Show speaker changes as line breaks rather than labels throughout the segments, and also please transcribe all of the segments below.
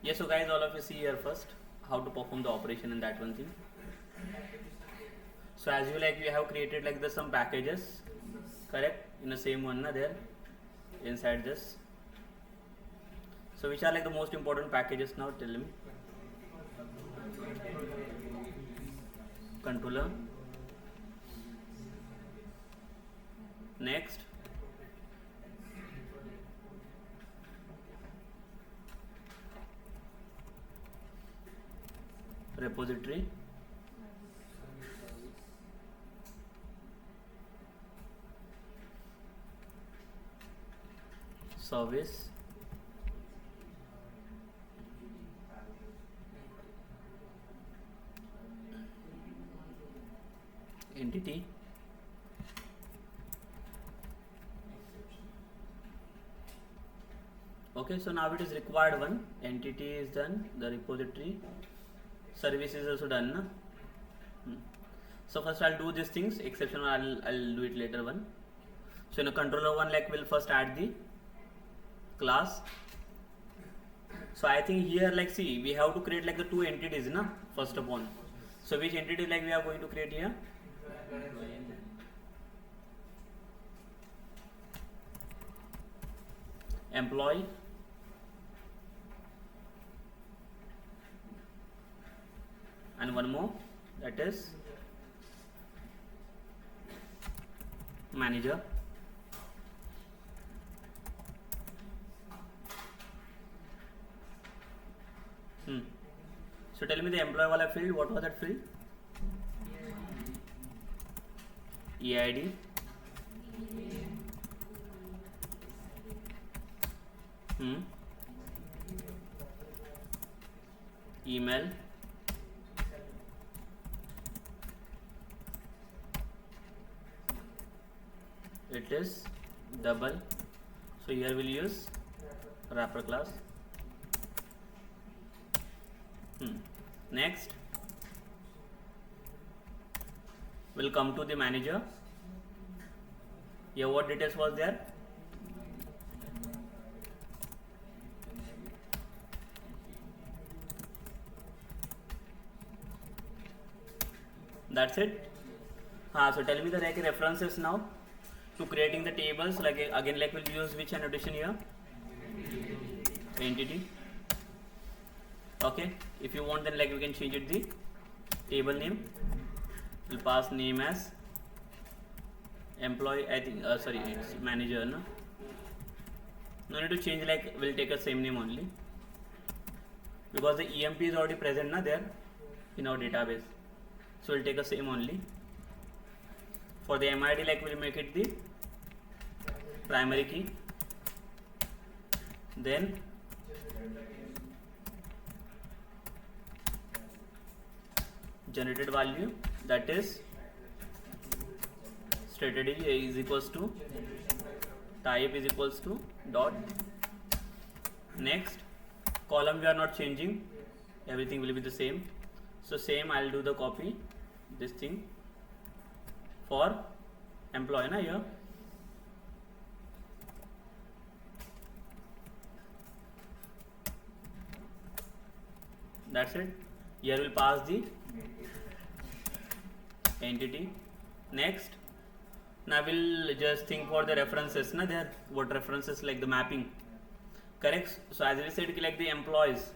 Yes, so guys, all of you see here first how to perform the operation in that one thing. So as you like, we have created like the some packages, correct? In the same one, na, there inside this. So which are like the most important packages now? Tell me. Controller. Next. Repository. Service. Entity. Okay, so now it is required one. Entity is done, the repository. Service is also done, na? So first I'll do these things, exception I'll do it later one. So in a controller one, like we'll first add the class. So I think here, like, see, we have to create like the two entities, na, first of all. So which entity like we are going to create here? Employee. And one more, that is manager. So tell me the employee wala field, what was that field? EID. Email. It is double, so here we'll use wrapper class. Next we'll come to the manager. Here what details was there? That's it. So tell me the like references now to creating the tables. Like again, like we'll use which annotation here? Entity. Okay, if you want, then like we can change it the table name. We'll pass name as employee. I think sorry, it's manager. No need to change, like we'll take a same name only because the EMP is already present na there in our database. So we'll take a same only. For the MID, like we'll make it the primary key. Then generated value, that is strategy is equals to type is equals to dot. Next column we are not changing, everything will be the same. So same I'll do the copy this thing for employee na here. That's it. Here we'll pass the entity. Next, now we'll just think for the references na there. What references? Like the mapping, correct? So as we said, like the employees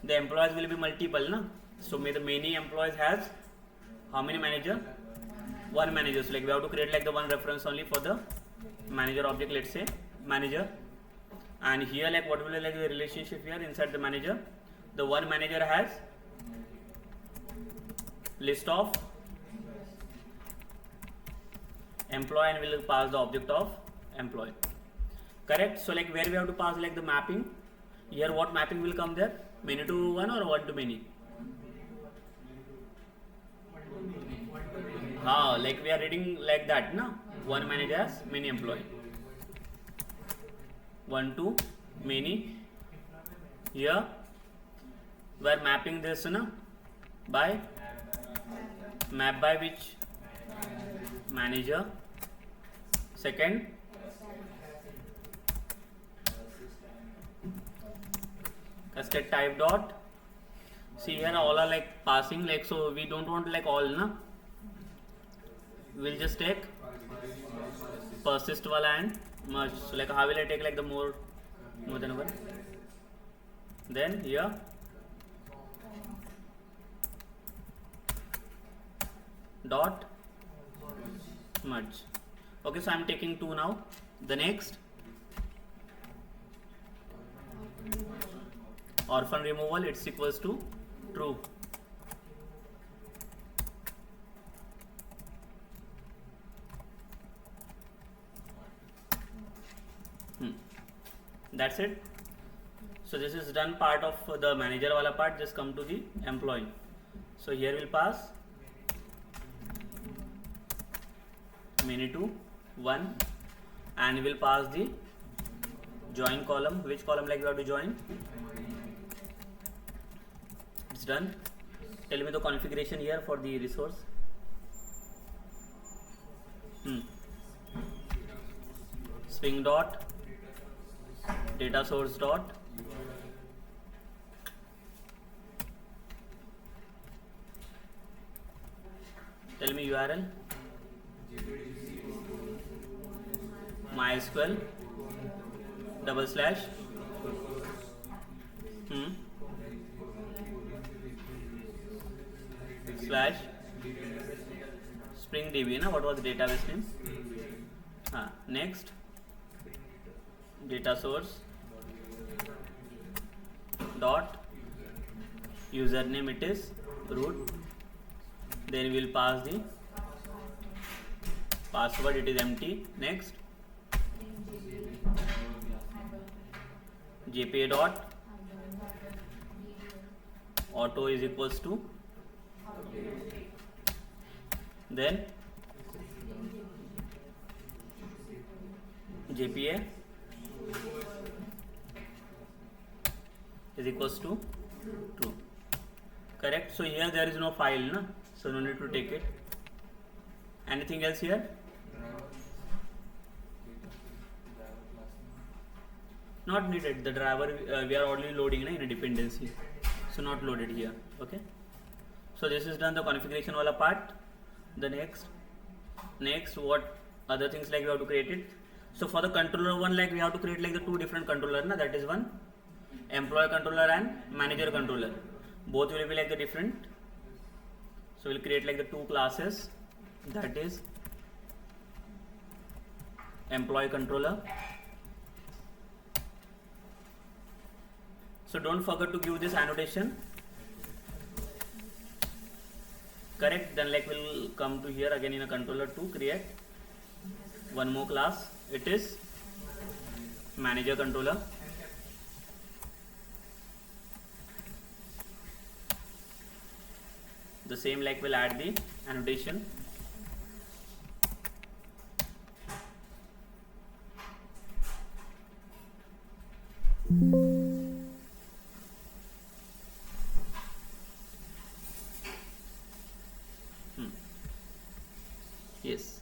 will be multiple na. So may the many employees has how many manager? One manager. So like we have to create like the one reference only for the manager object, let's say manager. And here like what will be like the relationship here inside the manager? The one manager has list of employee and will pass the object of employee, correct? So like where we have to pass like the mapping, here what mapping will come there? Many to one or one to many? Like we are reading like that na, one manager has many employee, one to many. Here we are mapping this na by map by which manager. Second, cascade type dot. See here all are like passing, like, so we don't want like all, na. We'll just take persist wala and merge. So like how will I take like the more than one? Then here dot merge. Okay, so I'm taking 2 now. The next orphan removal, it's equals to true. That's it. So this is done part of the manager wala part. Just come to the employee. So here we'll pass many to 1 and we'll pass the join column. Which column like we have to join? It's done. Tell me the configuration here for the resource. Swing dot data source dot tell me URL MySQL // slash spring db na, what was the database name? Next data source dot username, it is root. Then we'll pass the password, it is empty. Next jpa dot auto is equals to, then jpa is equals to true. Correct. So here there is no file, na? So no need to take it. Anything else here? Not needed. The driver we are already loading in a dependency, so not loaded here. Okay. So this is done the configuration wala part. The next what other things like we have to create it. So for the controller one, like we have to create like the 2 different controller, na? That is one employee controller and manager controller. Both will be like the different. So we'll create like the 2 classes, that is employee controller. So don't forget to give this annotation. Correct. Then like we'll come to here again in a controller to create one more class, it is manager controller. The same like we'll add the annotation. Yes.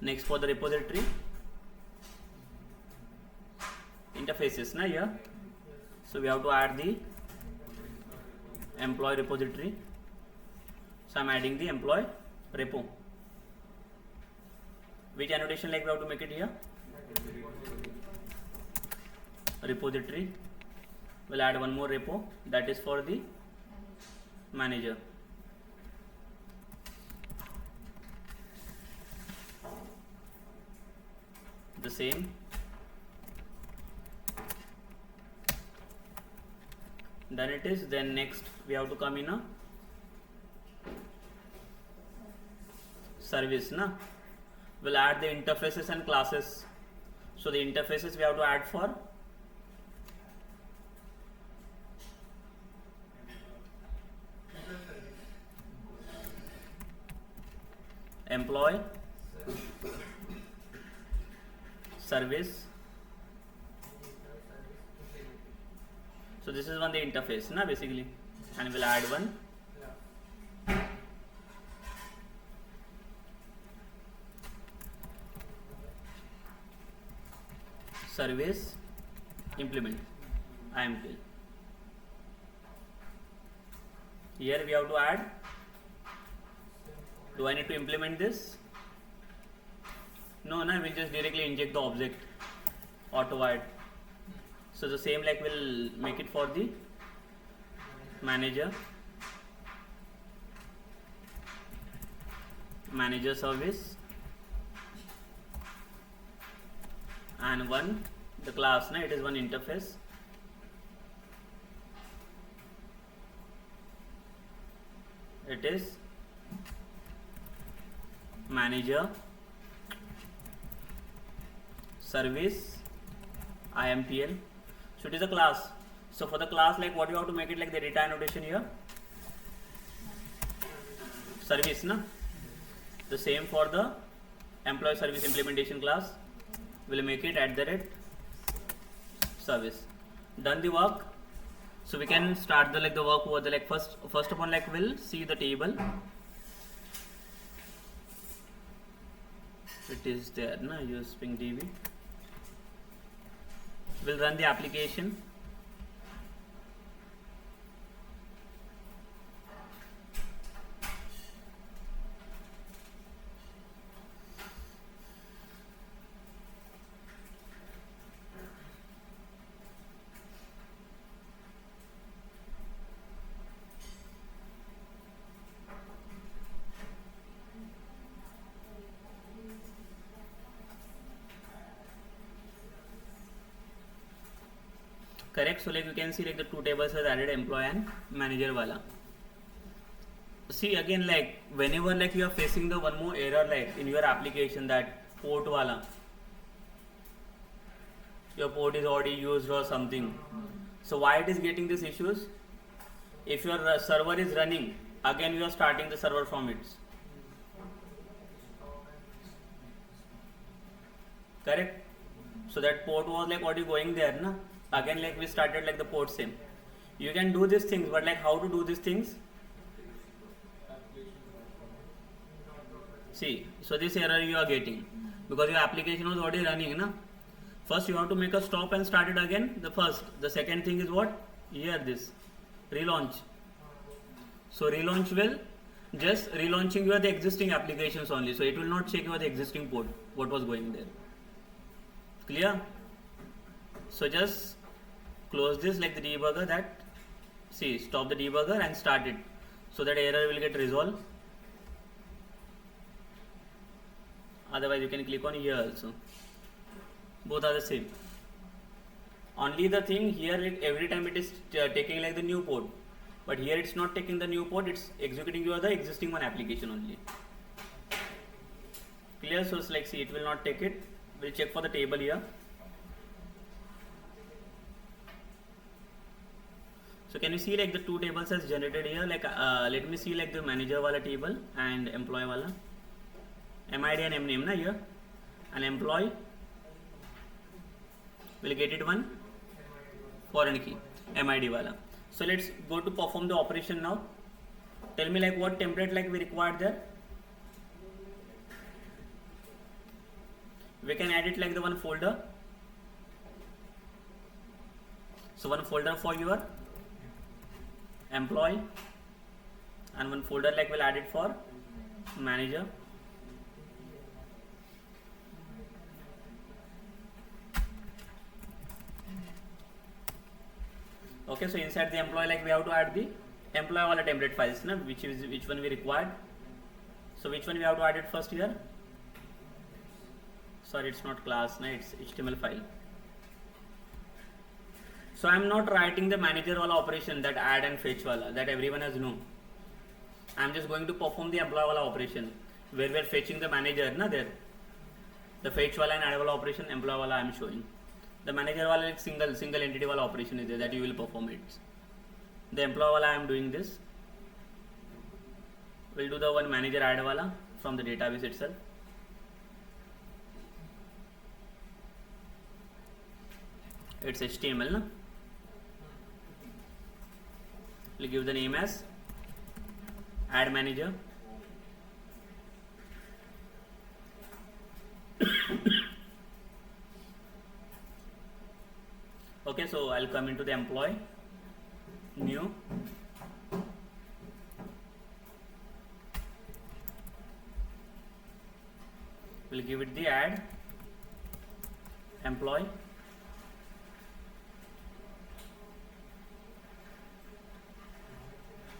Next for the repository interfaces, na, here. So we have to add the employee repository. So I'm adding the employee repo. Which annotation like we have to make it here? Repository. We'll add one more repo, that is for the manager. The same. Then it is. Then next we have to come in a service, na. We'll add the interfaces and classes. So the interfaces we have to add for employee service. So this is one the interface, na, basically, and we'll add one service implement IMPL. Here we have to add. Do I need to implement this? No, we'll just directly inject the object auto add. So the same like we'll make it for the manager service, and one the class, it is one interface. It is manager service IMPL. So it is a class. So for the class, like what you have to make it like the data annotation here, service, the same for the employee service implementation class, we'll make it @service. Done the work. So we can start the work over the first of all we'll see the table. It is there, use Ping DB. We'll run the application. Correct. So you can see the two tables has added, employee and manager wala. See again, whenever you are facing the one more error in your application, that port wala, your port is already used or something. So why it is getting these issues? If your server is running, again you are starting the server from it. Correct. So that port was already going there, again we started the port same. You can do these things, but how to do these things? See, so this error you are getting because your application was already running, First you have to make a stop and start it again. The second thing is what? Here this relaunch. So relaunch will just relaunching your the existing applications only. So it will not check your the existing port what was going there. Clear? So just close this the debugger, that stop the debugger and start it, so that error will get resolved. Otherwise you can click on here also. Both are the same. Only the thing here, every time it is taking the new port, but here it's not taking the new port, it's executing your the existing one application only. Clear? So see, it will not take it. We'll check for the table here. So can you see the two tables as generated here? Let me see the manager wala table and employee wala. MID and MNAME here. And employee will get it one foreign key, MID wala. So let's go to perform the operation now. Tell me what template we required there. We can add it the one folder. So one folder for your employee and one folder we'll add it for manager. Okay, so inside the employee we have to add the employee wala template files, which one we required. So which one we have to add it first here? Sorry, it's not class, it's HTML file. So I am not writing the manager wala operation, that add and fetch wala, that everyone has known. I am just going to perform the employee wala operation, where we are fetching the manager, there. The fetch wala and add wala operation, employee wala I am showing. The manager wala single entity wala operation is there, that you will perform it. The employee wala I am doing this. We'll do the one manager add wala from the database itself. It's HTML, We'll give the name as add manager. Okay, so I'll come into the employee, new, we'll give it the add employee.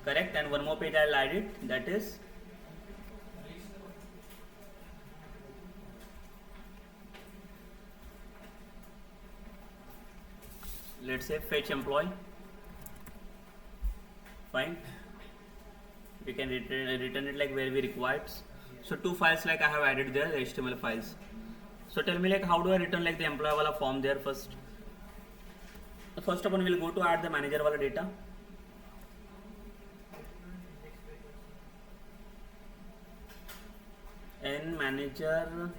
Correct. And one more page I'll add it, that is let's say fetch employee. Fine, we can return it like where we required. So two files like I have added there, the HTML files. So tell me like how do I return like the employee wala form there first. First of all we'll go to add the manager wala data. And manager,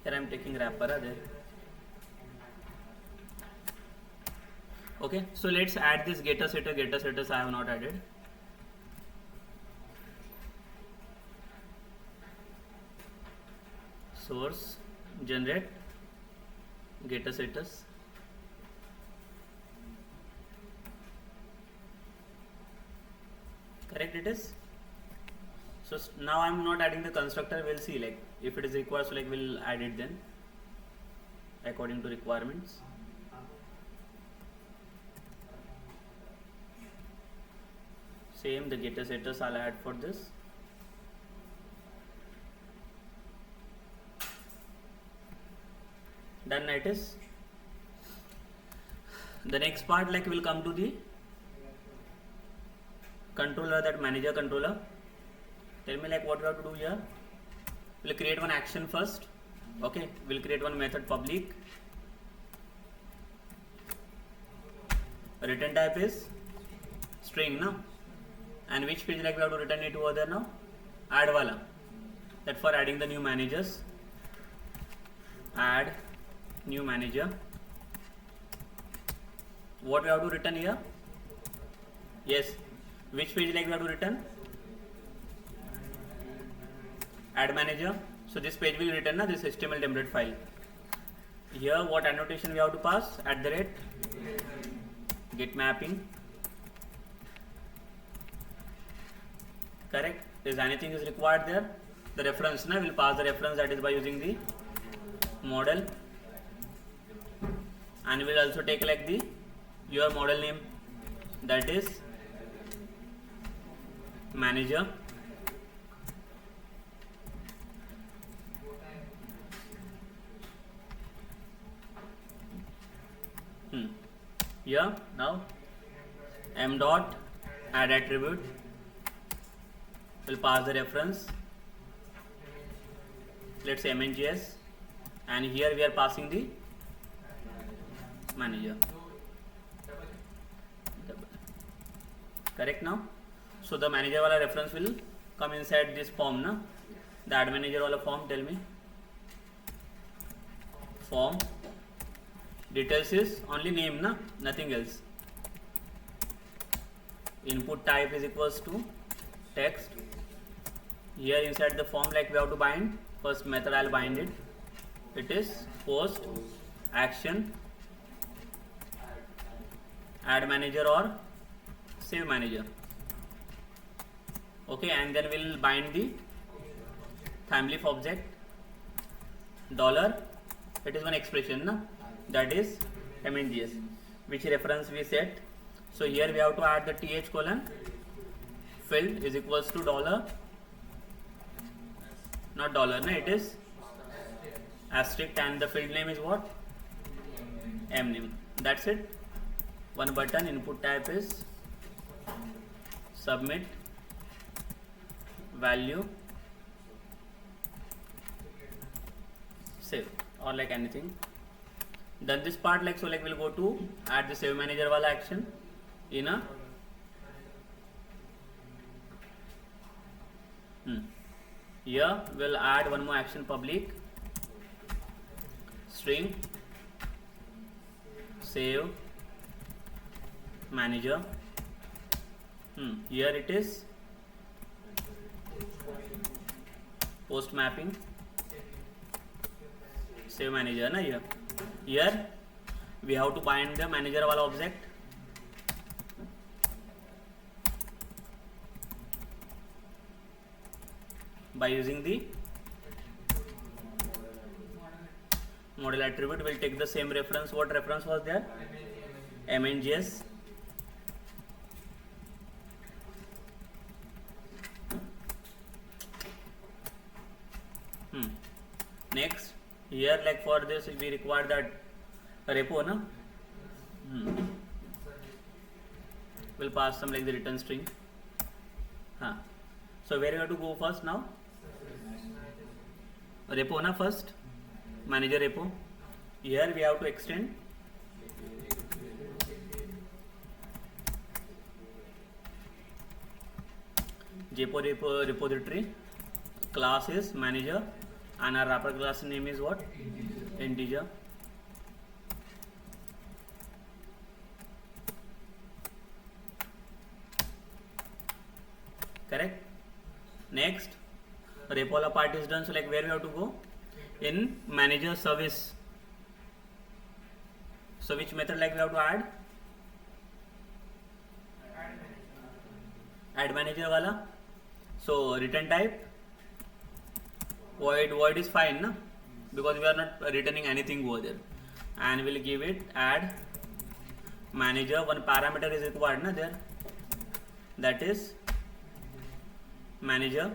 here I am taking wrapper there. Okay, so let's add this getter setters I have not added. Source generate getter setters. Correct, it is. So now I'm not adding the constructor. We'll see like if it is required, so like we'll add it then according to requirements. Same, the getter setters I'll add for this. Done it is. The next part like will come to the controller, that manager controller. Tell me like what we have to do here. We'll create one action first. Okay, we'll create one method public. Return type is string now. And which page like we have to return it over there now? Add wala. That for adding the new managers. Add new manager. What we have to return here? Yes. Which page like we have to return? Add manager. So this page will return this HTML template file. Here what annotation we have to pass? @get mapping. Correct. If anything is required there, the reference now will pass the reference, that is by using the model. And we'll also take like the your model name, that is manager. Here now m dot add attribute will pass the reference, let's say mngs, and here we are passing the manager. Correct now. So the manager wala reference will come inside this form na. The add manager wala form, tell me. Form details is only name na, nothing else. Input type is equals to text. Here inside the form like we have to bind first method, I'll bind it. It is post action add manager or save manager. Okay, and then we'll bind the ThymeLeaf object dollar. It is one expression na, that is mngs, which reference we set. So here we have to add the th colon field is equals to dollar, not dollar na, it is asterisk, and the field name is what? mname. That's it. One button. Input type is submit value save, or like anything. Done this part, like so like we'll go to add the save manager wala action in a here we'll add one more action public string save manager. Here it is post mapping save manager na. Here we have to bind the manager wala object. by using the model attribute. We'll take the same reference. What reference was there? MNGS. Next, here like for this we require that repo, na? We'll pass some like the return string. So where you have to go first now? Repo, na, first manager repo. Here we have to extend JPO repository. Class is manager and our wrapper class name is what? Integer. Correct. Next, repo part is done. So like where we have to go? In manager service. So which method like we have to add? Add manager wala. So return type void is fine, na? Because we are not returning anything over there, and we'll give it add manager. One parameter is required, na, there, that is manager.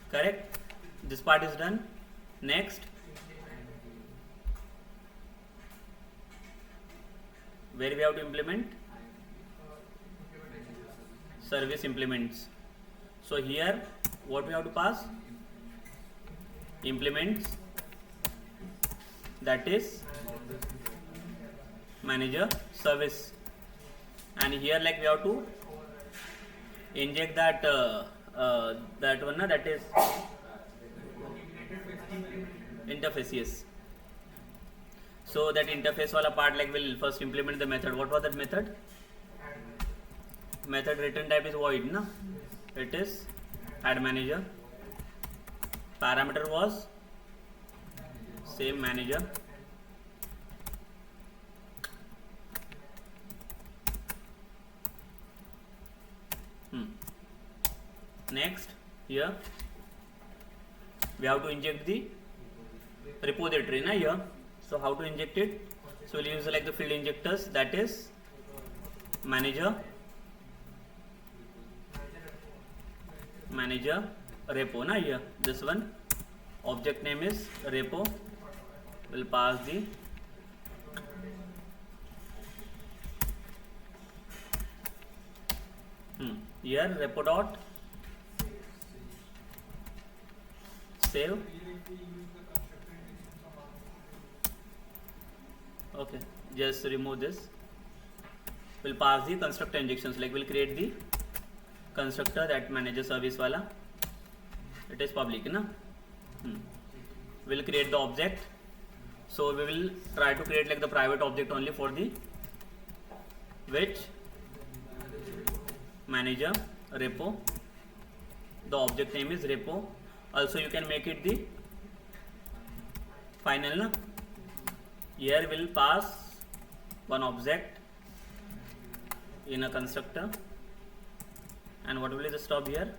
Correct. This part is done. Next, where we have to implement service implements. So here what we have to pass? Implements, that is manager service, and here like we have to inject that that one, that is interface. Yes. So that interface wala part like will first implement the method. What was that method? Method return type is void, na? It is add manager. Parameter was same manager. Next, here we have to inject the repository, na, here. So how to inject it? So we'll use like the field injectors, that is manager repo, na, here. This one object name is repo. We'll pass the here repo dot save. Okay, just remove this. We'll pass the constructor injections, like we'll create the constructor, that manager service wala. It is public, na? We'll create the object. So we will try to create like the private object only for the which manager repo. The object name is repo. Also you can make it the final, na? Here we'll pass one object in a constructor, and what will be the stop here?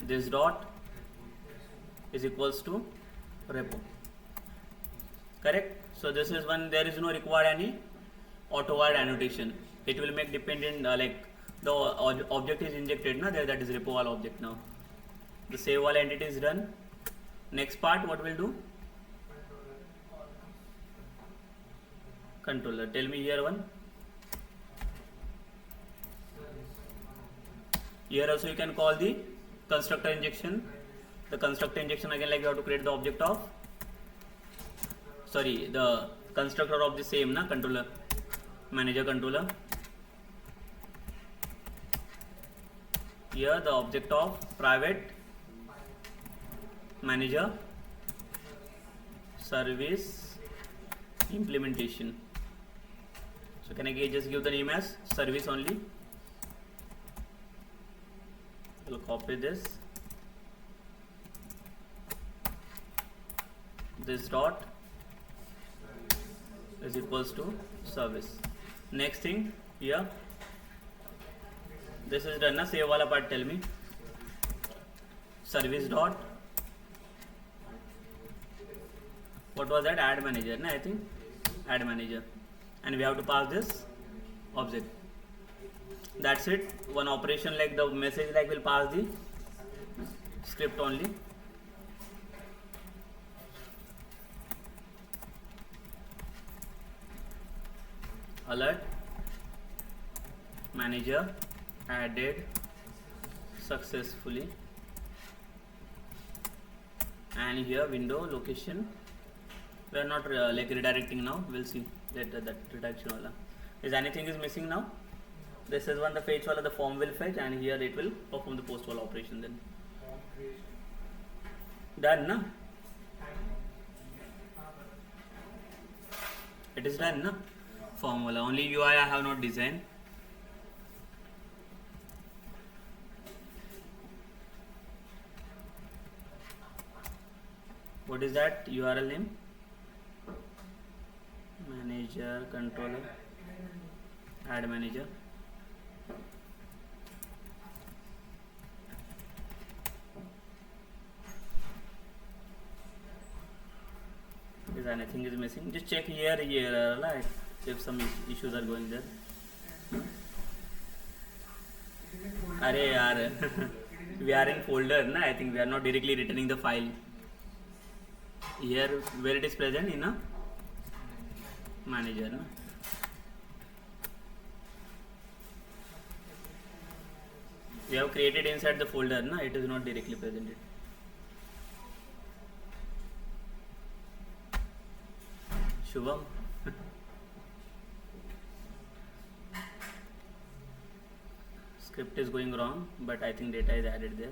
This dot is equals to repo. Correct. So this is one, there is no required any auto word annotation. It will make dependent like the object is injected, na, there, that is repo all object. Now the save all entity is done. Next part, what we'll do? Controller. Tell me here one. Here also you can call the constructor injection. The constructor injection again, like you have to create the object of, sorry, the constructor of the same, na, controller, manager controller. Here the object of private manager service implementation. So can I just give the name as service only? We'll copy this. This dot is equals to service. Next thing here, This is done na. Save wala part tell me. Service dot, what was that? Add manager na, I think add manager, and we have to pass this object. That's it. One operation like the message like will pass the script only. Alert manager added successfully, and here window location we are not like redirecting now. We'll see later that redirection wala. Is anything is missing now? This is one the fetch wala, the form will fetch, and here it will perform the post wala operation. Then done na, it is done na. Form wala only UI I have not designed. What is that URL name? Manager controller add manager. Is anything is missing? Just check here like if some issues are going there. Arey yaar we are in folder na, I think we are not directly returning the file. Here where it is present in a manager na. We have created inside the folder na, it is not directly presented. Shubham script is going wrong, but I think data is added there.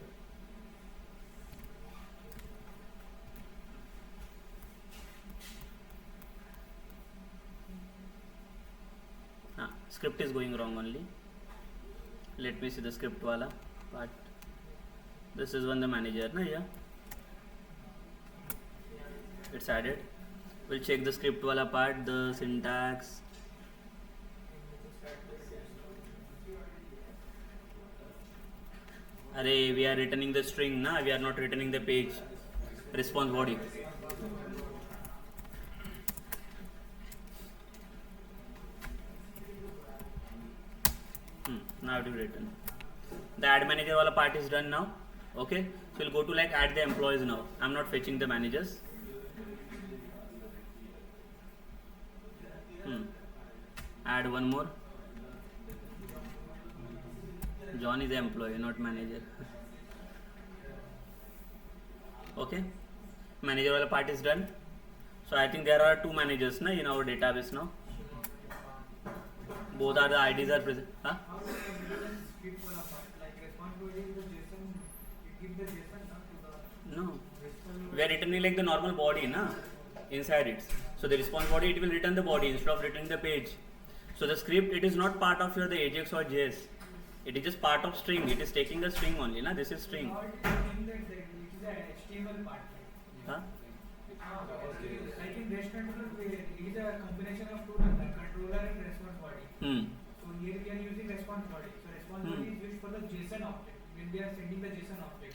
Script is going wrong only. Let me see the script wala part. This is one the manager na, yeah, it's added. We'll check the script wala part, the syntax. Arey we are returning the string na, we are not returning the page response body. Now it will return. The add manager wala part is done now. Okay, so we'll go to like add the employees now. I'm not fetching the managers. Add one more. John is the employee, not manager. Okay, manager wala part is done. So I think there are two managers na in our database now. Both are the IDs are present. Huh? No, we are returning like the normal body na inside it. So the response body, it will return the body instead of returning the page. So the script, it is not part of your the Ajax or JS. It is just part of string. It is taking the string only na. This is string.
HTML part.
Huh?
Like in REST controller, it is a combination of two controller and response body. So here we are using response body. So response body is used for the JSON object. When we are sending the JSON object.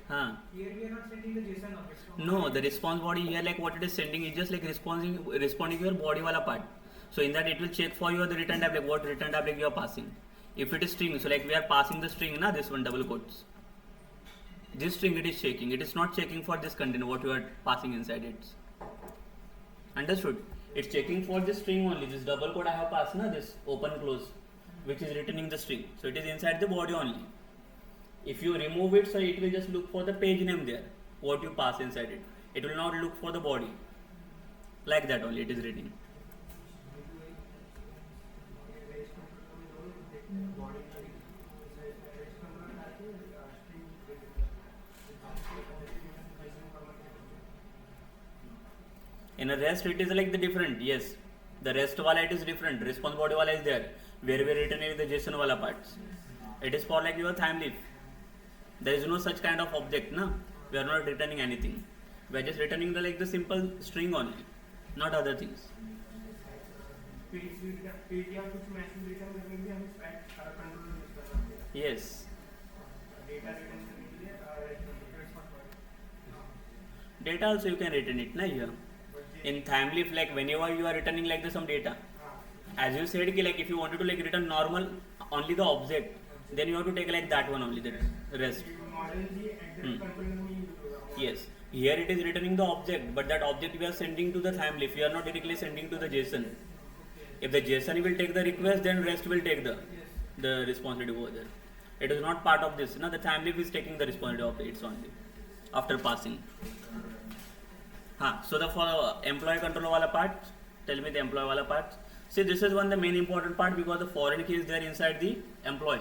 Here we are not sending the JSON object. So
no, the response body here, like what it is sending is just like responding your body wala part. So in that it will check for you the return type, like what return type like you are passing. If it is string, so like we are passing the string na, this one double quotes. This string it is checking. It is not checking for this content what you are passing inside it. Understood? It's checking for this string only. This double quote I have passed na, this open close, which is returning the string. So it is inside the body only. If you remove it, so it will just look for the page name there, what you pass inside it. It will not look for the body. Like that only it is reading. In a REST it is like the different, yes. The REST wala it is different. Response body wala is there. Where we are returning the JSON wala parts. It is for like your time leaf. There is no such kind of object, na. We are not returning anything. We are just returning the like the simple string only, not other things. Yes. Data also you can return it na here. In Thamleaf, like whenever you are returning like the some data, as you said, like if you wanted to like return normal only the object, then you have to take like that one only, the rest. Yes, here it is returning the object, but that object we are sending to the Thamleaf. We are not directly sending to the JSON. If the JSON will take the request, then rest will take the responsibility over there. It is not part of this. Now the Thamleaf is taking the responsibility of its only after passing. So the for employee control wala part, tell me the employee wala part. See, this is one the main important part because the foreign key is there inside the employee.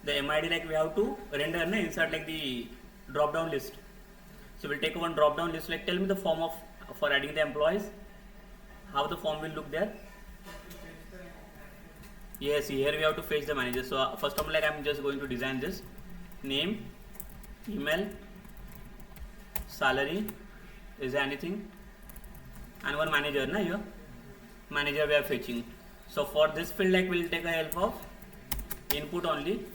The MID like we have to render inside like the drop down list. So we'll take one drop down list. Like tell me the form of for adding the employees. How the form will look there? Yes, here we have to fetch the manager. So first of all, like I'm just going to design this name, email, salary. Is there anything? And one manager, na here. Manager we are fetching. So for this field, like we'll take a help of input only.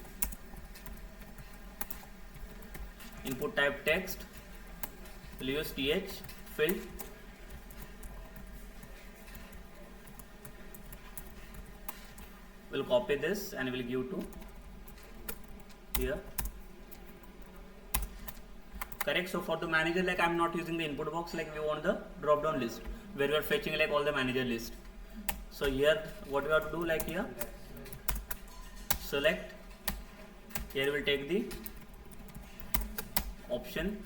Input type text. We'll use th field. We'll copy this and we'll give to here. Correct. So for the manager, like I'm not using the input box, like we want the drop down list where we are fetching like all the manager list. So here what we have to do, like here select, here we'll take the option.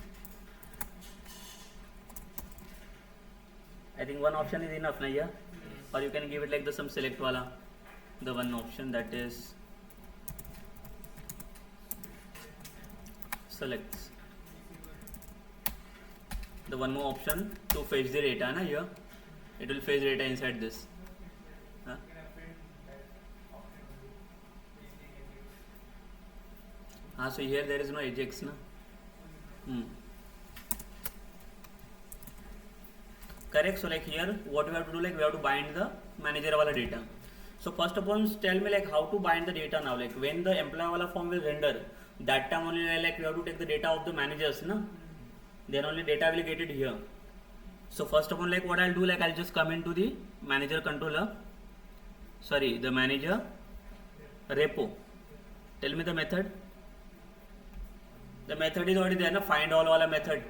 I think one option is enough na here, or you can give it like the some select wala, the one option, that is selects. The one more option to fetch the data na here, it will fetch data inside this. So here there is no Ajax na. Correct. So like here what we have to do, like we have to bind the manager wala data. So first of all, tell me like how to bind the data now. Like when the employee wala form will render, that time only like we have to take the data of the managers na. Then only data will get it here. So first of all, like what I'll do, like I'll just come into the manager controller, sorry, the manager repo. Tell me the method. The method is already there na, find all wala method.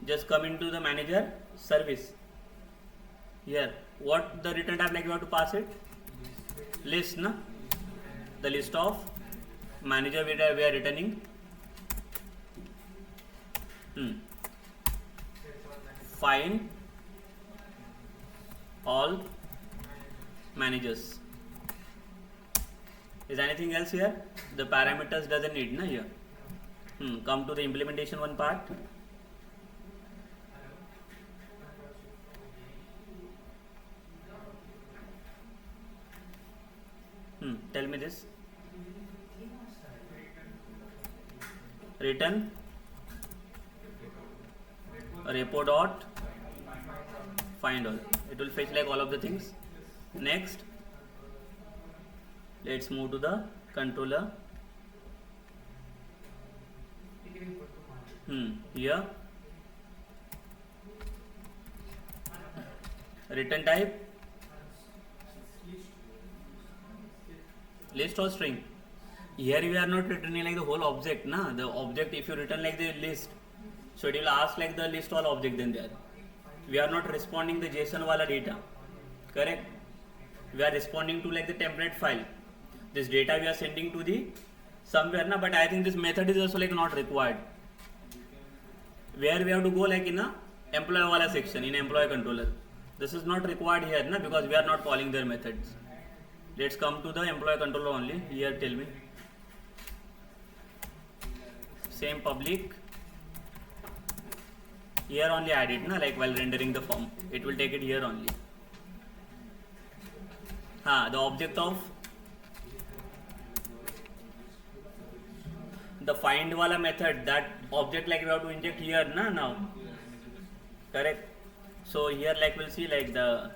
Just come into the manager service. Here what the return type, like you have to pass it list na, the list of manager we are returning. Find all managers. Is anything else here? The parameters doesn't need na here. Come to the implementation one part. Tell me this. Return repo dot find all. It will fetch like all of the things. Next, let's move to the controller. Here return type list or string. Here we are not returning like the whole object na. The object, if you return like the list, so it will ask like the list all object then there. We are not responding the JSON wala data. Correct. We are responding to like the template file. This data we are sending to the somewhere na, but I think this method is also like not required. Where we have to go like in a employee wala section in employee controller. This is not required here na, because we are not calling their methods. Let's come to the employee controller only. Here tell me. Same public. Here only add it na, like while rendering the form. It will take it here only. The object of the find wala method, that object like we have to inject here na now. Correct. So here like we'll see like the,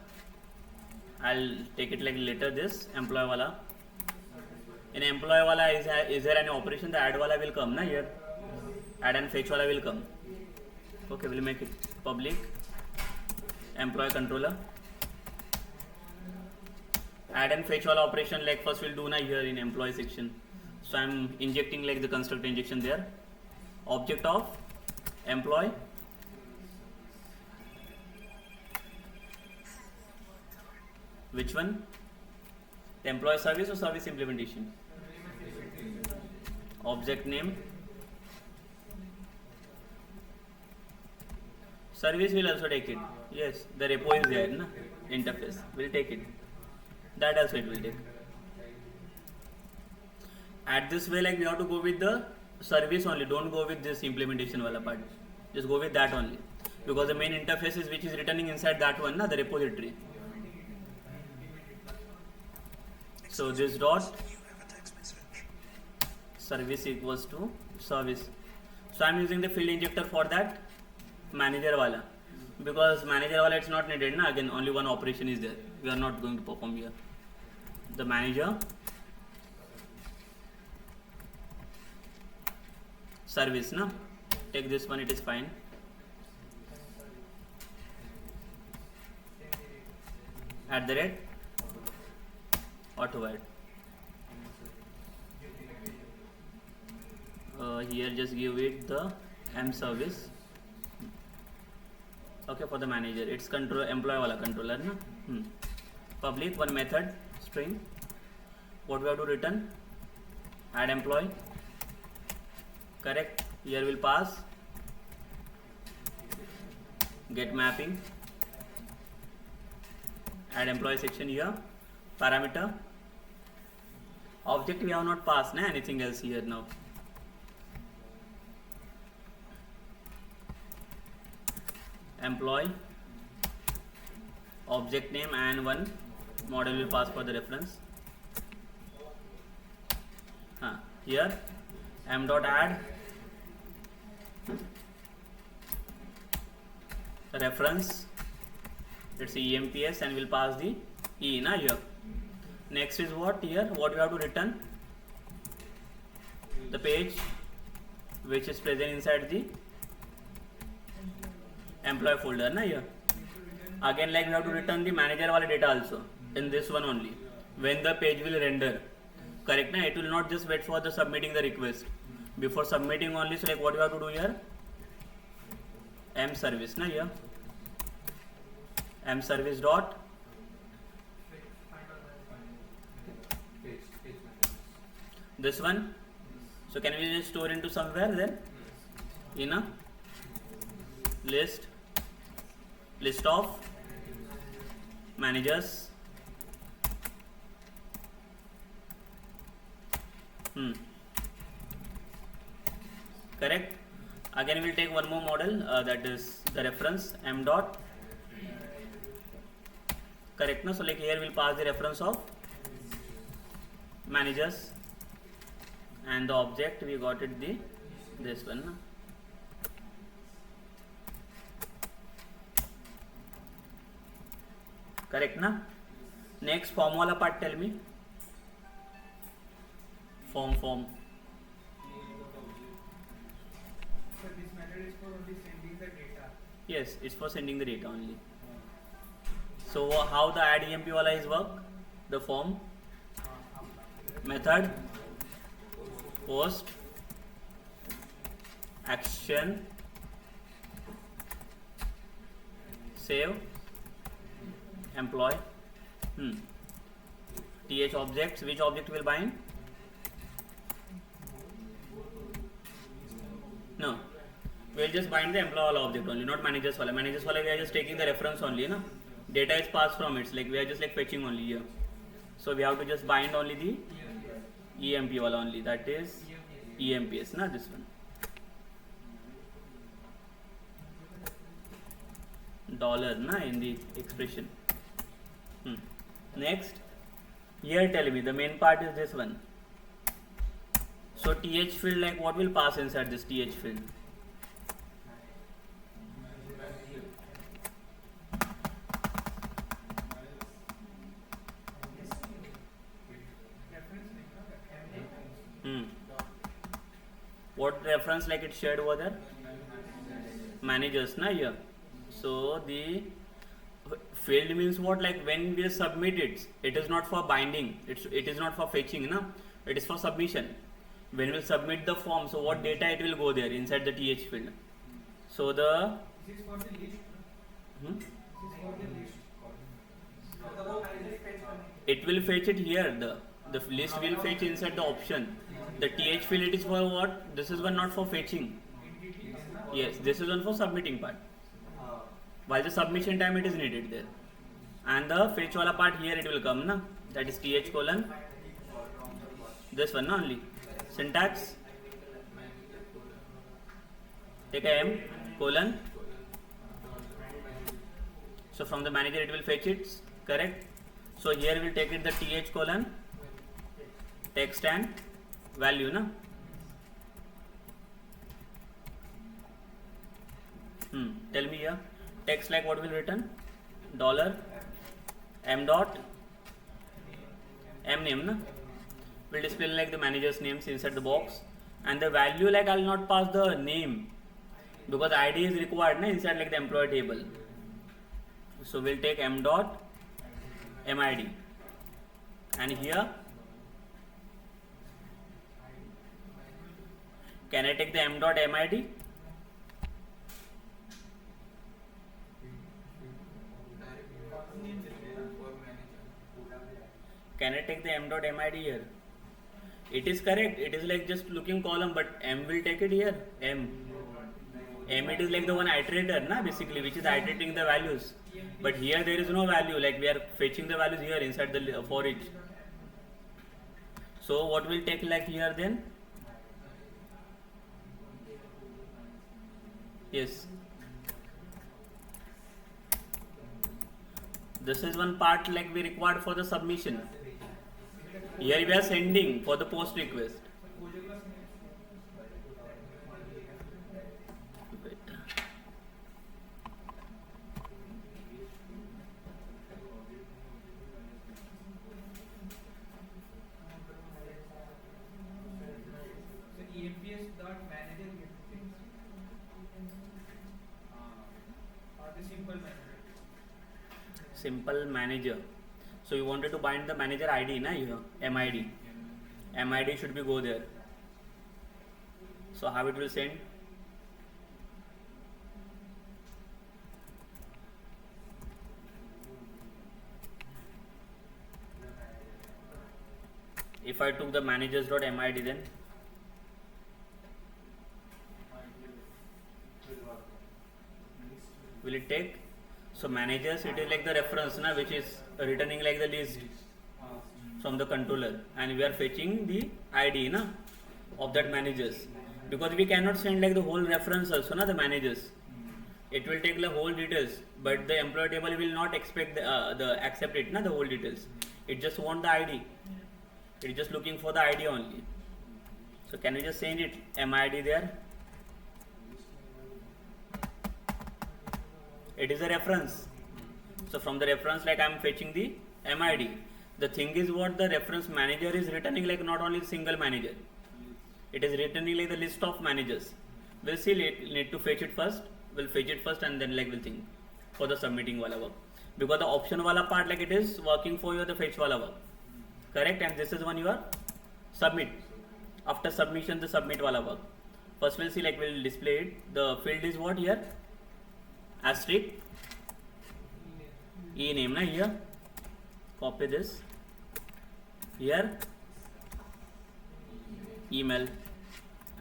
I'll take it like later, this employee wala. In employee wala is there any operation, the add wala will come na here. Add and fetch wala will come. Okay, we'll make it public employee controller. Add and fetch all operation, like first we'll do now here in employee section. So I'm injecting like the constructor injection there. Object of employee, which one? Employee service or service implementation? Object name. Service will also take it. Yes, the repo is there, na? Interface will take it. That also it will take. At this way, like we have to go with the service only. Don't go with this implementation wala part. Just go with that only, because the main interface is which is returning inside that one, na, the repository. So this dot service equals to service. So I'm using the field injector for that manager wala, because manager wala it's not needed, na. Again, only one operation is there. We are not going to perform here. The manager service, na. Take this one, it is fine. At the rate AutoAdd. Here just give it the M service. Okay, for the manager it's control employee wala controller, na. Public one method string. What we have to return? Add employee. Correct. Here will pass get mapping. Add employee section here. Parameter. Object we have not passed, na, anything else here now. Employee, object name, and one model will pass for the reference. Here m dot add reference, it's EMPS, and will pass the E, na, here. Next is what here? What we have to return? The page which is present inside the employee folder, na, here. Again, like we have to return the manager wala data also in this one only. When the page will render, correct, na? It will not just wait for the submitting the request. Before submitting only, so like what you have to do here? M service, na, here. M service dot this one. So can we just store into somewhere then? In a list of managers. Correct. Again we'll take one more model, that is the reference m dot. Correct, no? So like here we'll pass the reference of managers, and the object we got it the this one, no? Correct, na? Next form wala part, tell me. Form.
So this method is for only sending the data.
Yes, it's for sending the data only. So how the add EMP wala is work? The form method post action save employee. TH objects, which object will bind? No, we'll just bind the employee wala object only, not managers wala. Managers wala we are just taking the reference only, na? Data is passed from it, like we are just like fetching only here. So we have to just bind only the EMP wala only, that is EMPS, na, this one. Dollar, na, in the expression. Next, here tell me the main part is this one. So TH field, like what will pass inside this TH field? What reference like it shared over there? managers na here. So the field means what, like when we submit it, it is not for binding, it is not for fetching na, it is for submission. When we submit the form, so what data it will go there inside the th field. So the
This is for the list.
hmm?
This is for the list.
It will fetch it here, the list will fetch inside the option. The th field it is for what, this is one not for fetching.
Entities.
Yes, this is one for submitting part. While the submission time it is needed there. And the fetch wala part here it will come na. That is th colon. This one na only. Syntax. Take a m colon. So from the manager it will fetch it. Correct. So here we'll take it the th colon. Text and value na. Tell me here. Text like what will written? Dollar m dot m name na. Will display like the manager's names inside the box, and the value like I'll not pass the name because ID is required na inside like the employee table. So we'll take m dot mid, and here can I take the m dot mid? Can I take the m dot mid here? It is correct. It is like just looking column, but m will take it here. M it is like the one iterator, na basically, which is iterating the values. But here there is no value. Like we are fetching the values here inside the for each. So what will take like here then? Yes. This is one part like we required for the submission. Here we are sending for the post request. Wait.
So EMPS dot manager or the simple manager.
Simple manager. So you wanted to bind the manager ID na here, MID. MID should be go there. So how it will send? If I took the managers.mid then will it take? So managers it is like the reference na, which is returning like the list from the controller, and we are fetching the ID na of that managers, because we cannot send like the whole reference also na the managers. It will take the whole details, but the employee table will not expect the accept it na the whole details. It just want the ID. It is just looking for the ID only. So can we just change it MID there? It is a reference. So from the reference like I am fetching the MID. The thing is what the reference manager is returning like not only single manager. It is returning like the list of managers. We'll see need to fetch it first. We'll fetch it first and then like we'll think for the submitting wala work. Because the option wala part like it is working for you the fetch wala work. Correct? And this is when you are submit. After submission the submit wala work. First we'll see like we'll display it. The field is what here? Asterisk e name na here, copy this here, email,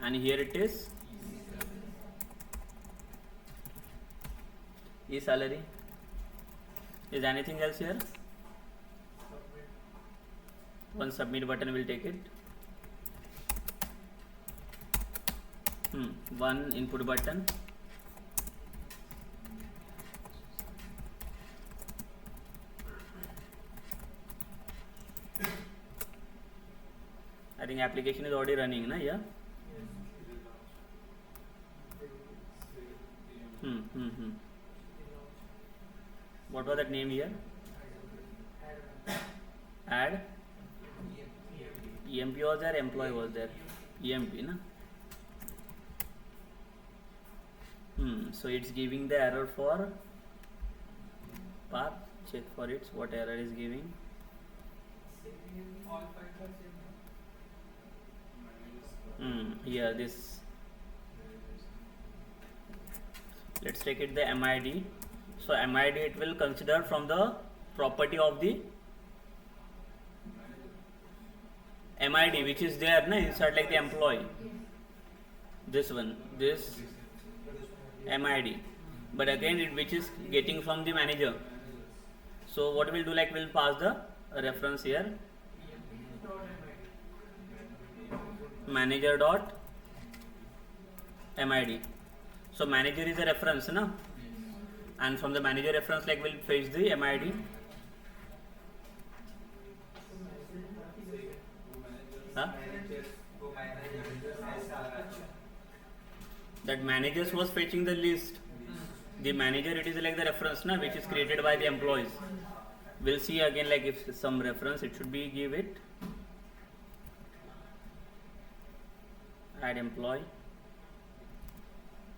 and here it is e-salary. Is anything else here? One submit button will take it. One input button. I think application is already running, na? Yeah. What was that name here? Add. EMP was there, employee was there. EMP, na? So it's giving the error for path. Check for it what error is giving.
All files are same.
Here this, let's take it the MID. So MID it will consider from the property of the MID which is there na, inside like the employee. This one, this MID, but again it which is getting from the manager. So what we'll do, like we'll pass the reference here, manager dot MID. So manager is a reference na, and from the manager reference like we'll fetch the MID. Huh? That managers was fetching the list. The manager it is like the reference na, which is created by the employees. We'll see again like if some reference it should be give it. Add employee.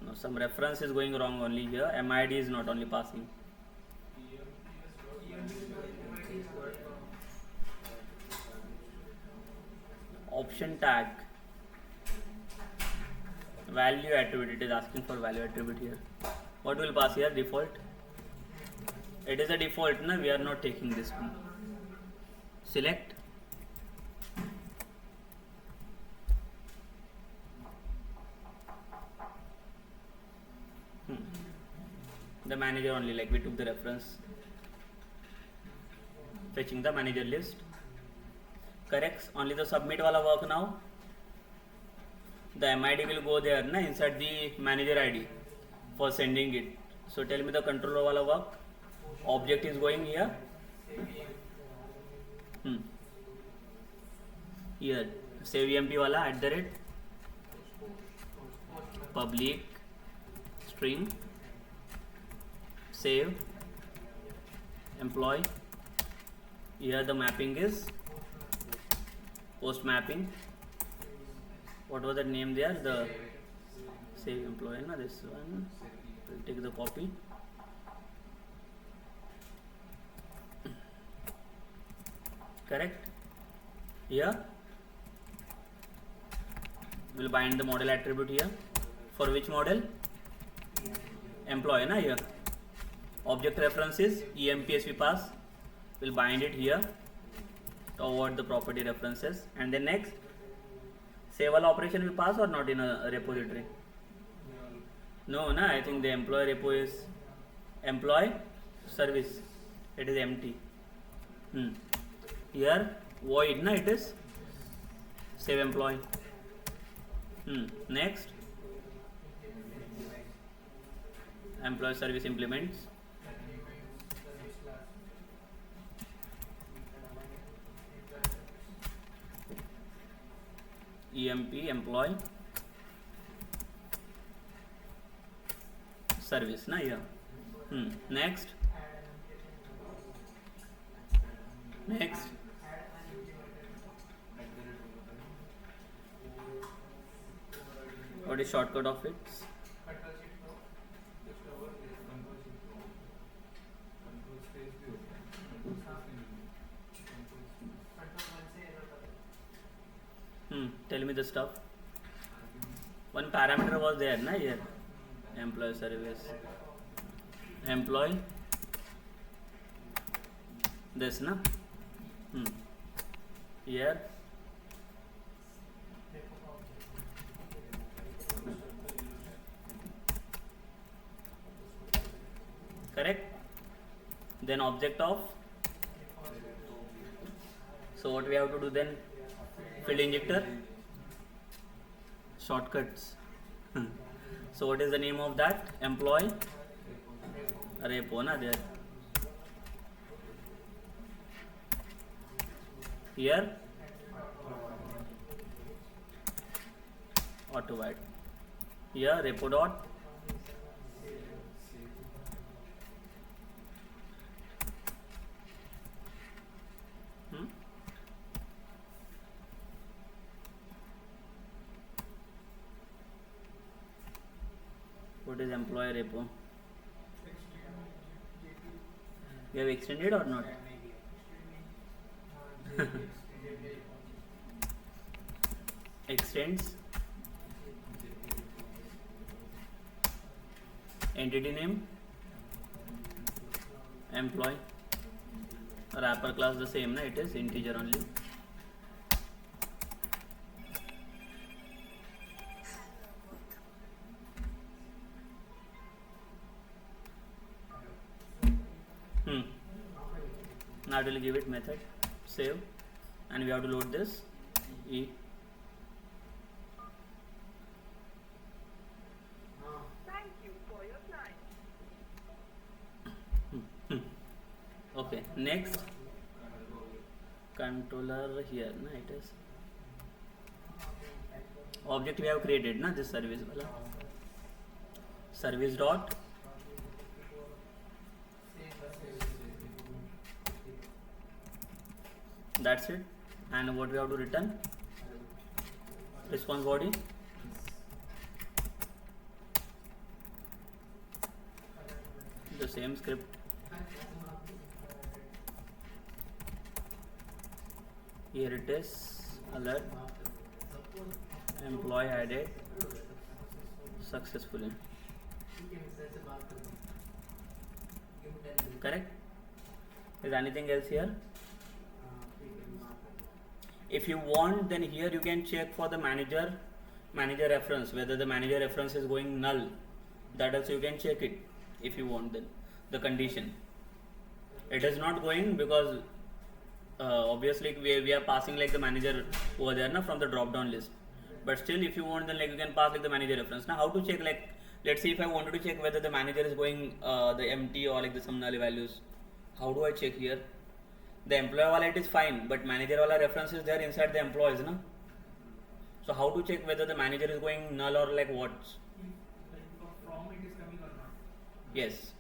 No, some reference is going wrong only here. MID is not only passing. Option tag. Value attribute, it is asking for value attribute here. What will pass here? Default. It is a default, na? We are not taking this one. Select. The manager only, like we took the reference. Fetching the manager list. Correct. Only the submit wala work now. The MID will go there na, inside the manager ID for sending it. So tell me the controller wala work. Object is going here. Here save EMP wala @ public string save employee. Here the mapping is post mapping. What was the name there? The save employee na, this one. We'll take the copy. Correct. Here we'll bind the model attribute here. For which model? Employee na here. Object reference is EMPS we pass. We'll bind it here toward the property references. And then next, save all operation we pass or not in a repository? No, na, I think the employee repo is employee service. It is empty. Here void na, it is save employee. Next, employee service implements. EMP employee service na here. Next what is shortcut of it? Tell me the stuff. One parameter was there na here. Employee service. Employee. This na. Here. Correct. Then object of. So what we have to do then? Field injector. Shortcuts. So what is the name of that? Employee repo na there. Here AutoByte. Here repo dot What is employer repo? You have extended or not? Extends entity name employee, wrapper class the same, na, it is integer only. Now it will give it method save, and we have to load this e.
Thank you for your time.
Okay, next controller here, na, it is object we have created, na, this service wala service dot that's it. And what we have to return? Response body. The same script. Here it is, alert, employee added successfully. Correct? Is anything else here? If you want, then here you can check for the manager reference, whether the manager reference is going null. That also you can check it if you want. Then the condition, it is not going because obviously we are passing like the manager over there, na, from the drop down list. But still, if you want, then like you can pass like the manager reference. Now how to check? Like, let's see if I wanted to check whether the manager is going the empty or like the some null values. How do I check here? The employee wala it is fine, but manager wala reference is there inside the employees, na? So how to check whether the manager is going null or like what?
From it is coming or not?
Yes.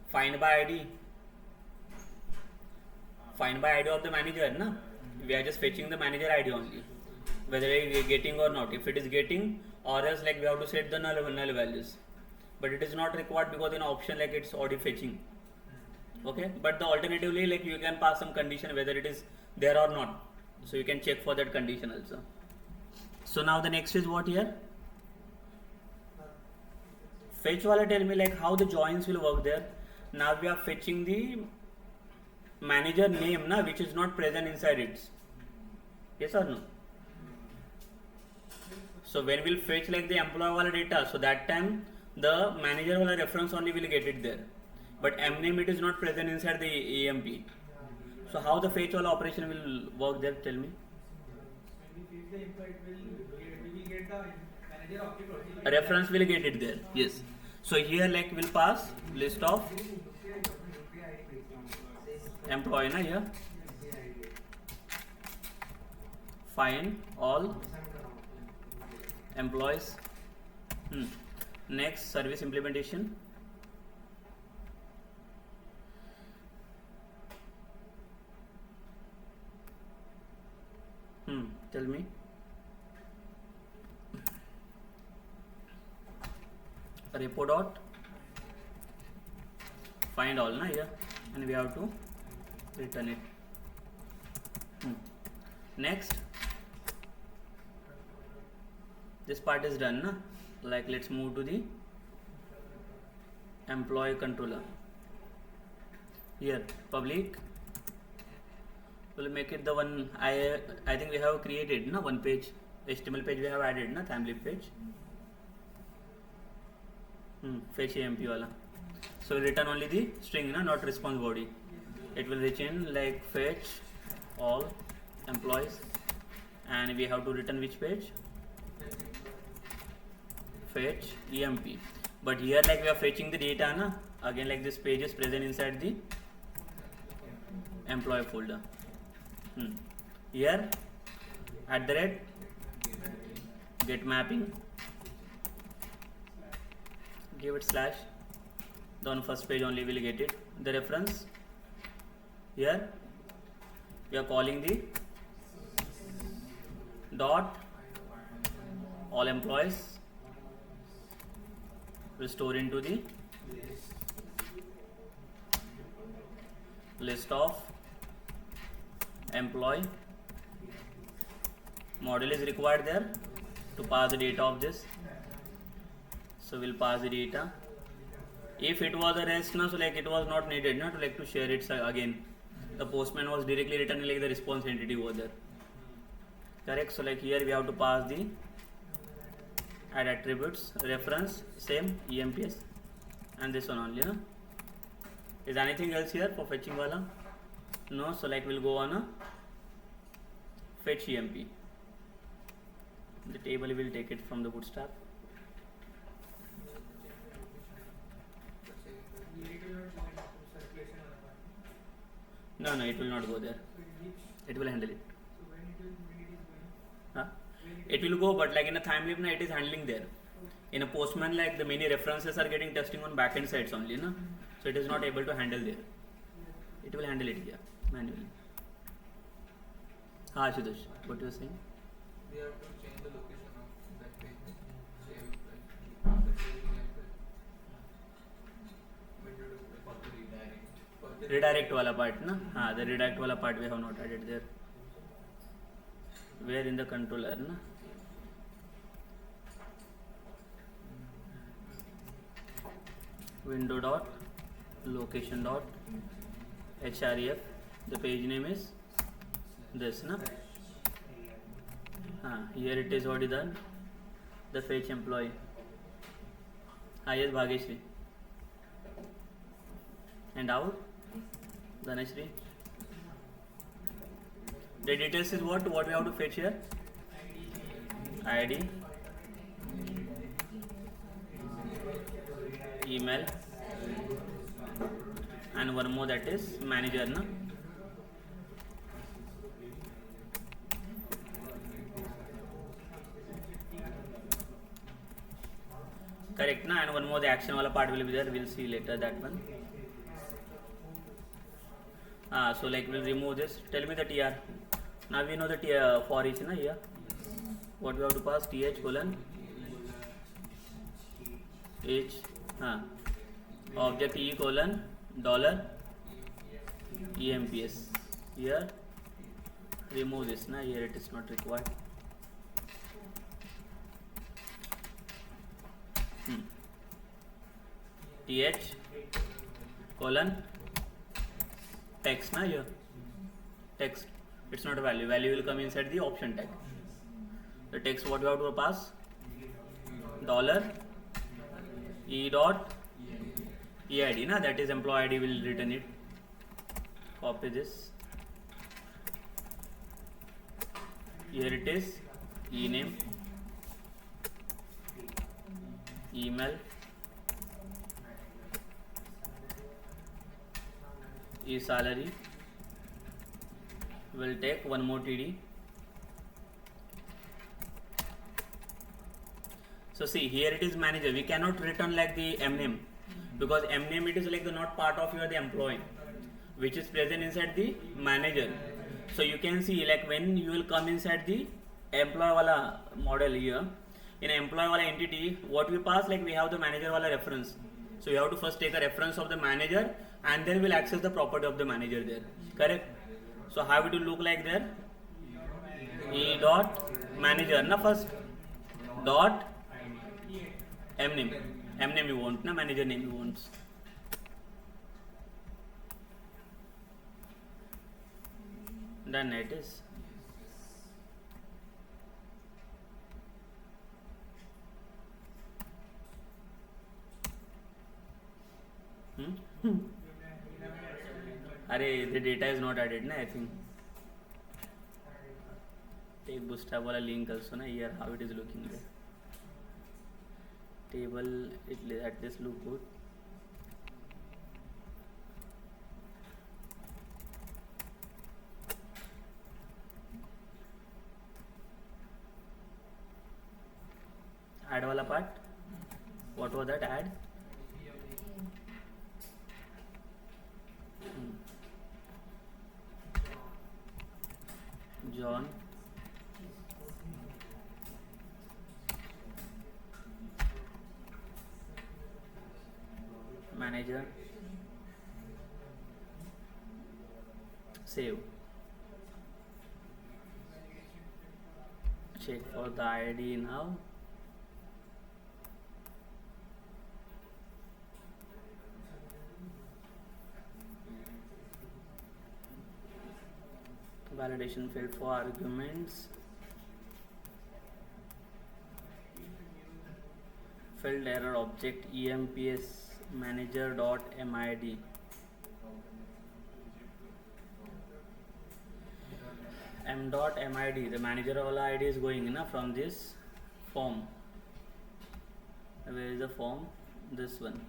Find by ID. Find by ID of the manager, na? We are just fetching the manager ID only, whether we are getting or not. If it is getting, or else like we have to set the null values, but it is not required because in option like it's already fetching. Okay, but the alternatively like you can pass some condition whether it is there or not, so you can check for that condition also. So now the next is what here? Fetch wala tell me like how the joins will work there. Now we are fetching the manager name, na, which is not present inside it. Yes or no? So when we'll fetch like the employee wala data, so that time the manager wala reference only will get it there, but m name it is not present inside the EMP. So how the fetch wala operation will work there? Tell me.
When we fetch the employee, we will get the manager object also.
A reference will get it there. Yes. So here like we'll pass list of employee, na, here find all employees. Next, service implementation. Tell me. Repo dot find all, na, here, and we have to return it. Next, this part is done, na? Like let's move to the employee controller. Here public, we'll make it the one I think we have created, na, one page HTML page we have added, na, template page. Fetch AMP wala. So we'll return only the string, na, not response body. It will return like fetch all employees, and we have to return which page? Fetch EMP. But here like we are fetching the data, na, again like this page is present inside the employee folder. Here @ get mapping, give it slash, the on first page only will get it, the reference here we are calling the dot all employees will store into the list of employee. Model is required there to pass the data of this, so we'll pass the data. If it was a rest now, so like it was not needed not to like to share it again. The postman was directly returning like the response entity over there. Correct. So like here we have to pass the add attributes reference same EMPS and this one only. No? Is anything else here for fetching wala? No. So like we'll go on a fetch EMP. The table will take it from the bootstrap. No, it will not go there. It will handle it. Huh? It will go, but like in a time loop, it is handling there. In a postman, like the many references are getting testing on backend sides only, no? So it is not able to handle there. It will handle it here manually. Ha, Ashutosh, what you are saying?
We have to change the location of that page. Save it after saving it. When you do for the redirect.
Redirect wala part, na? Ha, the redirect wala part we have not added there. Where in the controller, na? Window dot location dot href. The page name is this, na? Here it is already done. The fetch employee. Yes, Bhageshri. And out, Dhanashri. The details is what we have to fetch here? ID, email, and one more, that is manager, na? Correct, na? And one more, the action wala part will be there. We'll see later that one. So like we'll remove this. Tell me the TR. Now we know the TR for each, na? Here what we have to pass? TH colon H object E colon dollar EMPS. Here remove this, na? Here it is not required. TH colon text, na? Here text, it's not a value will come inside the option tag. The text what we have to pass? Dollar E dot EID, na? That is employee ID will return it. Copy this. Here it is E name, email, E salary. Will take one more TD. So see, here it is manager. We cannot return like the mname, because mname it is like the not part of the employee, which is present inside the manager. So you can see like when you will come inside the employee wala model here, in employee wala entity, what we pass, like we have the manager wala reference. So you have to first take a reference of the manager and then we'll access the property of the manager there. Correct? So how it will look like there? E dot manager, na? First dot mname you want, na? Manager name you want. Done it is. Arey, the data is not added, na? I think. Take bootstrap wala link also, na? Here how it is looking there. Table, at this look good. Add wala part. What was that? Add. John. Manager. Save. Check for the ID now. Validation failed for arguments. Failed error object emps manager dot mid. M dot mid, the manager wala ID is going in from this form. Where is the form? This one.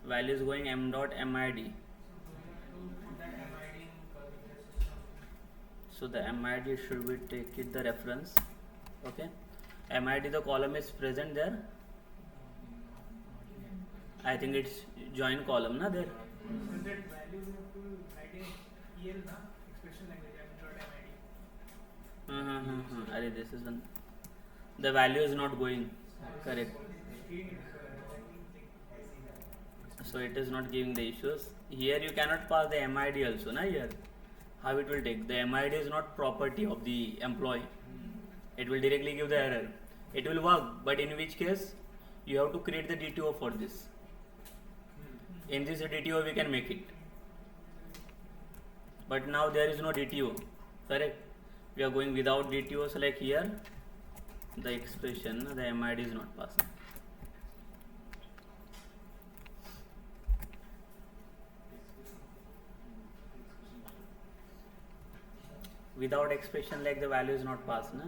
Value is going M dot mid. So the MID should be take it the reference. Okay. MID the column is present there. I think it's join column na there.
So that value we have to write in EL na expression language m.mid.
Arey, this is one. The value is not going. Correct. So it is not giving the issues. Here you cannot pass the MID also na here. How it will take? The MID is not property of the employee. It will directly give the error. It will work, but in which case you have to create the DTO for this. In this DTO we can make it. But now there is no DTO. Correct? We are going without DTO, so like here the expression, the MID is not passing. Without expression, like the value is not passed, na?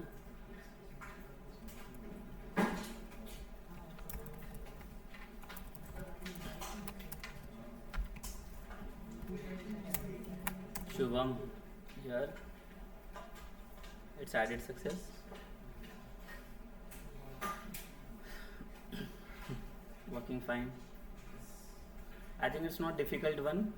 Shubham here. It's added success. Working fine. I think it's not difficult one.